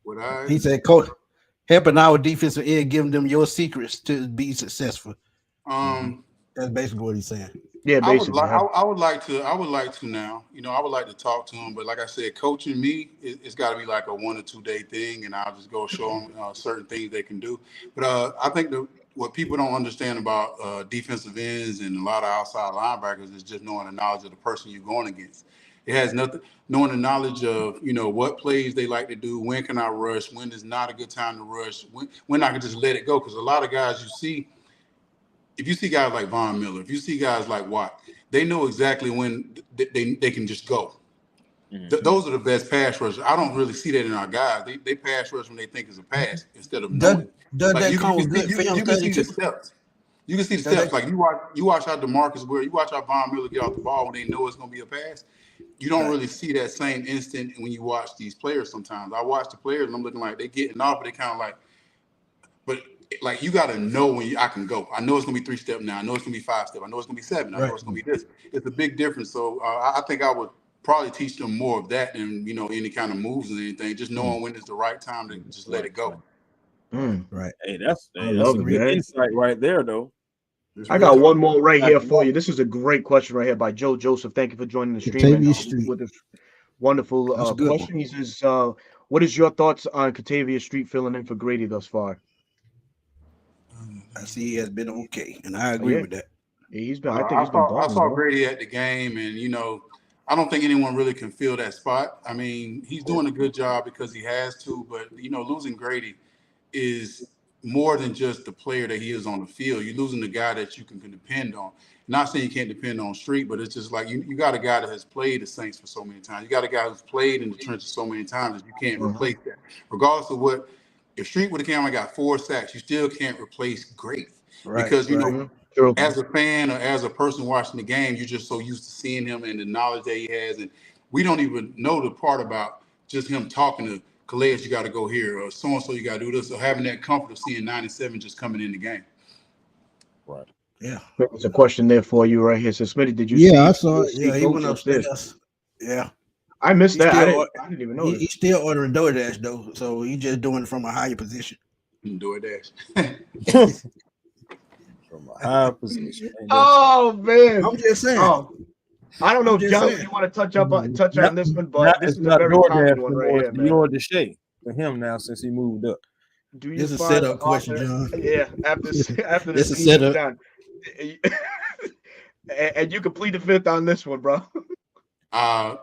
Would I? He said, "Coach, helping our defensive end, giving them your secrets to be successful." Um, That's basically what he's saying. Yeah, I would basically. like. I would like to. I would like to now. You know, I would like to talk to him. But like I said, coaching me, it's got to be like a 1 or 2 day thing, and I'll just go show them certain things they can do. But I think what people don't understand about defensive ends and a lot of outside linebackers is just knowing the knowledge of the person you're going against. It has nothing knowing the knowledge of what plays they like to do. When can I rush? When is not a good time to rush? When I can just let it go? Because a lot of guys you see. If you see guys like Von Miller, if you see guys like Watt, they know exactly when they can just go. Mhm. Those are the best pass rushers. I don't really see that in our guys. They pass rush when they think it's a pass instead of Does knowing. does Like that you come can with see good film you can study see the too? steps. You can see the Does steps. that? Like you watch how DeMarcus Ware, you watch how Von Miller get off the ball when they know it's going to be a pass. You don't Right. really see that same instant when you watch these players. Sometimes I watch the players and I'm looking like they getting off, but they kind of like. But like you got to know when I can go. I know it's gonna be 3 step now. I know it's gonna be 5 step. I know it's gonna be 7. I know Right. it's gonna be this. It's a big difference. So I think I would probably teach them more of that than any kind of moves or anything. Just knowing when it's the right time to just let Right. it go. Mm, Right. Hey, I that's love a it, good man. insight right there, though. It's I real got one talk. more right here Dr. for you. Martin. This is a great question right here by Joe Joseph. Thank you for joining the stream and Catavia Street. with this wonderful That's a good one. question. He says, "What is your thoughts on Catavia Street filling in for Grady thus far?" I see he has been okay, and I Oh agree yeah, with that. he's been. I think I he's been saw I balling, saw bro. Grady at the game, and I don't think anyone really can fill that spot. I mean, he's doing a good job because he has to, but losing Grady is more than just the player that he is on the field. You're losing the guy that you can depend on. Not saying you can't depend on Street, but it's just like you got a guy that has played the Saints for so many times. You got a guy who's played in the trenches so many times that you can't replace that. Regardless of what, if Street would have came and got 4 sacks, you still can't replace Grady Right. because Right. True. as a fan or as a person watching the game, you're just so used to seeing him and the knowledge that he has. And we don't even know the part about just him talking to Calais, you got to go here, or so and so, you got to do this, or having that comfort of seeing 97 just coming in the game. Right. Yeah. There's a question there for you right here. So, Smitty, did you Yeah, I see saw it. Yeah, he went Coach upstairs? upstairs. Yeah. I missed He that. still I didn't even he, notice. he's still ordering DoorDash though, so he's just doing it from a higher position. DoorDash. From a high position. Ain't that Oh man. I'm just saying. Oh, I don't know I'm if just John, saying. you want to touch on Not, this one, not, but this it's is a not very common DoorDash one right anymore. here, It's man. Dior Deshay for him now since he moved up. Do you It's a find setup question, John. Yeah, after the It's a season setup. done, and you can plead the fifth on this one, bro. uh,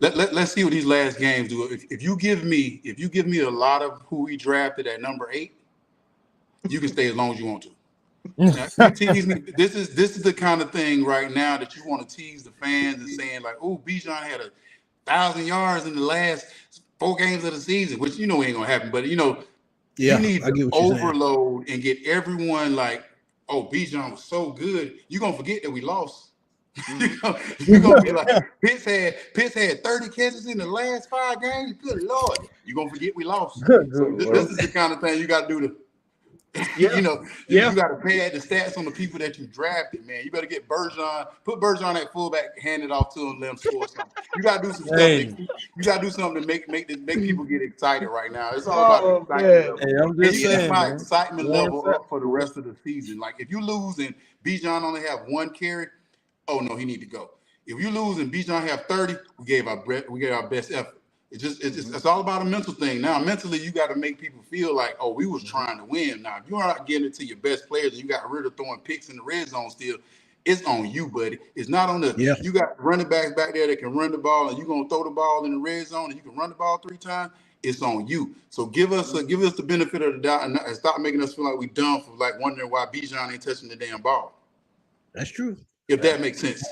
let's see what these last games do. If you give me a lot of who we drafted at number 8, you can stay as long as you want to. Now, if you tease me, this is the kind of thing right now that you want to tease the fans and saying like, "Oh, Bijan had 1,000 yards in the last 4 games of the season," which ain't gonna happen. But you Yeah, need I to get what you're saying. overload and get everyone like, "Oh, Bijan was so good." You're gonna forget that we lost. You're gonna be like, Pitts had 30 catches in the last 5 games. Good Lord, you're gonna forget we lost. Good So this Lord. is the kind of thing you got to do to. Yeah, You got to pad the stats on the people that you drafted, man. You better get Bergeron, put Bergeron at fullback, hand it off to him, let him score something. You gotta do some stuff. Hey. You gotta do something to make people get excited right now. It's all about the excitement level. Hey, I'm And just you get saying, my man. excitement One level step up for the rest of the season. Like if you lose and Bijan only have 1 carry, oh no, he need to go. If you lose and Bijan have 30, we gave our best effort. It's all about a mental thing. Now, mentally, you got to make people feel like, oh, we was trying to win. Now, if you're not getting it to your best players and you got rid of throwing picks in the red zone still, it's on you, buddy. It's not on the Yeah. you got running backs back there that can run the ball and you're gonna throw the ball in the red zone and you can run the ball 3 times. It's on you. So give us the benefit of the doubt and stop making us feel like we dumb for like wondering why Bijan ain't touching the damn ball. That's true. If that makes sense.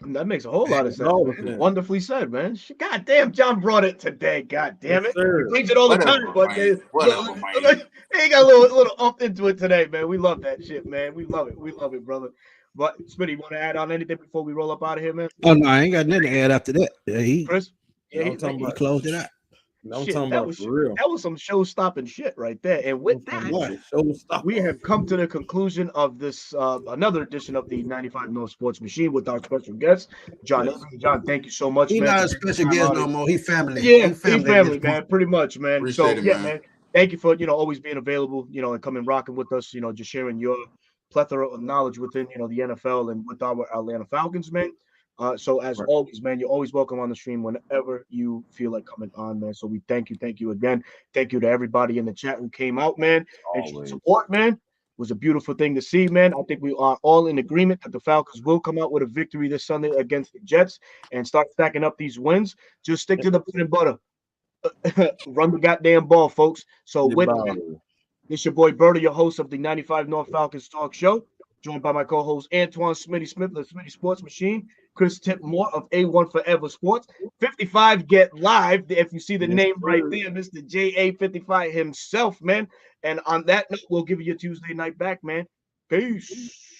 That makes a whole lot of sense. all of Man. sense. Wonderfully said, man. God damn, John brought it today. God damn Yes, it. sir. He brings it all the Whatever, time, but man. Whatever, man. He got a little up into it today, man. We love that shit, man. We love it. We love it, brother. But Smitty, you want to add on anything before we roll up out of here, man? Oh no, I ain't got nothing to add after that. Yeah, he Chris? Yeah, I'm talking he about closed it out. I'm shit, talking that about was for real. that was some show-stopping shit right there. And with I'm that, talking about showstopper. we have come to the conclusion of this another edition of the 95 North Sports Machine with our special guest, John. Yes. John, thank you so much, He man. not a special guest no more. He family. Yeah, He family, he family, man. Pretty much, man. Appreciate it, yeah, man. Thank you for always being available, and coming rocking with us. Just sharing your plethora of knowledge within the NFL and with our Atlanta Falcons, man. So as Right. always, man, you're always welcome on the stream whenever you feel like coming on, man. So we thank you again. Thank you to everybody in the chat who came out, man, and showed Always. support, man. It was a beautiful thing to see, man. I think we are all in agreement that the Falcons will come out with a victory this Sunday against the Jets and start stacking up these wins. Just stick to the bread and butter. Run the goddamn ball, folks. So Your with ball. that, this your boy Bertie, your host of the 95 North Falcons Talk Show, joined by my co-host Antoine Smitty Smith of the Smitty Sports Machine, Chris Tipmore of A1 Forever Sports, 55 Get Live, if you see the Yes, name right sir. there, Mr. JA55 himself, man. And on that note, we'll give you your Tuesday night back, man. Peace.